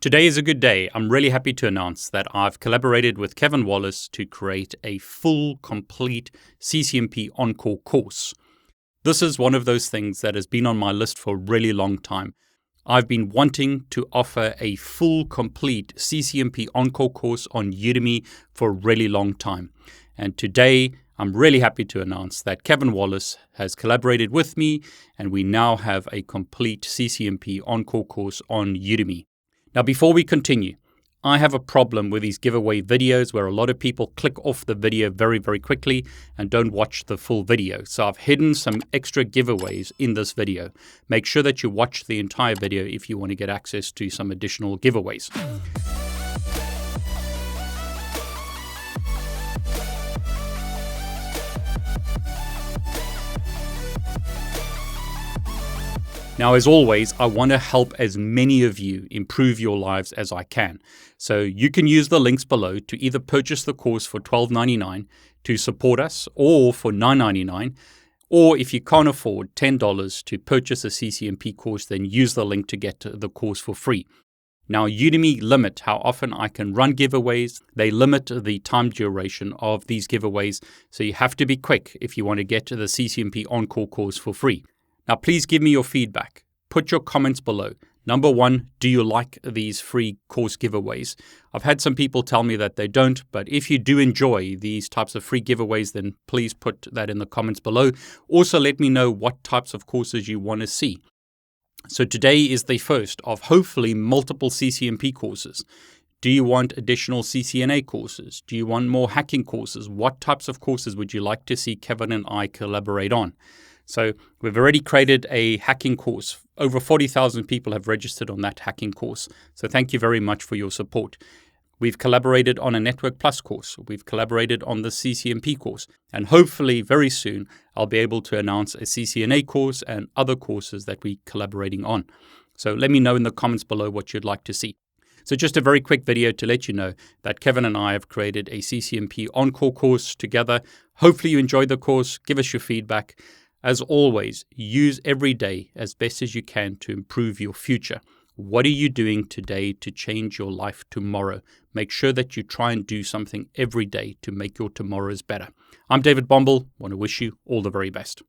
Today is a good day. I'm really happy to announce that I've collaborated with Kevin Wallace to create a full, complete CCNP ENCOR course. This is one of those things that has been on my list for a really long time. I've been wanting to offer a full, complete CCNP ENCOR course on Udemy for a really long time. And today, I'm really happy to announce that Kevin Wallace has collaborated with me, and we now have a complete CCNP ENCOR course on Udemy. Now, before we continue, I have a problem with these giveaway videos where a lot of people click off the video very, very quickly and don't watch the full video. So I've hidden some extra giveaways in this video. Make sure that you watch the entire video if you want to get access to some additional giveaways. Now, as always, I want to help as many of you improve your lives as I can. So you can use the links below to either purchase the course for $12.99 to support us, or for $9.99, or if you can't afford $10 to purchase a CCNP course, then use the link to get the course for free. Now, Udemy limit how often I can run giveaways. They limit the time duration of these giveaways, so you have to be quick if you want to get the CCNP ENCOR course for free. Now, please give me your feedback. Put your comments below. Number one, do you like these free course giveaways? I've had some people tell me that they don't, but if you do enjoy these types of free giveaways, then please put that in the comments below. Also, let me know what types of courses you want to see. So today is the first of hopefully multiple CCNP courses. Do you want additional CCNA courses? Do you want more hacking courses? What types of courses would you like to see Kevin and I collaborate on? So we've already created a hacking course. Over 40,000 people have registered on that hacking course. So thank you very much for your support. We've collaborated on a Network Plus course. We've collaborated on the CCNP course. And hopefully very soon, I'll be able to announce a CCNA course and other courses that we're collaborating on. So let me know in the comments below what you'd like to see. So just a very quick video to let you know that Kevin and I have created a CCNP ENCOR course together. Hopefully you enjoyed the course. Give us your feedback. As always, use every day as best as you can to improve your future. What are you doing today to change your life tomorrow? Make sure that you try and do something every day to make your tomorrows better. I'm David Bombal. Want to wish you all the very best.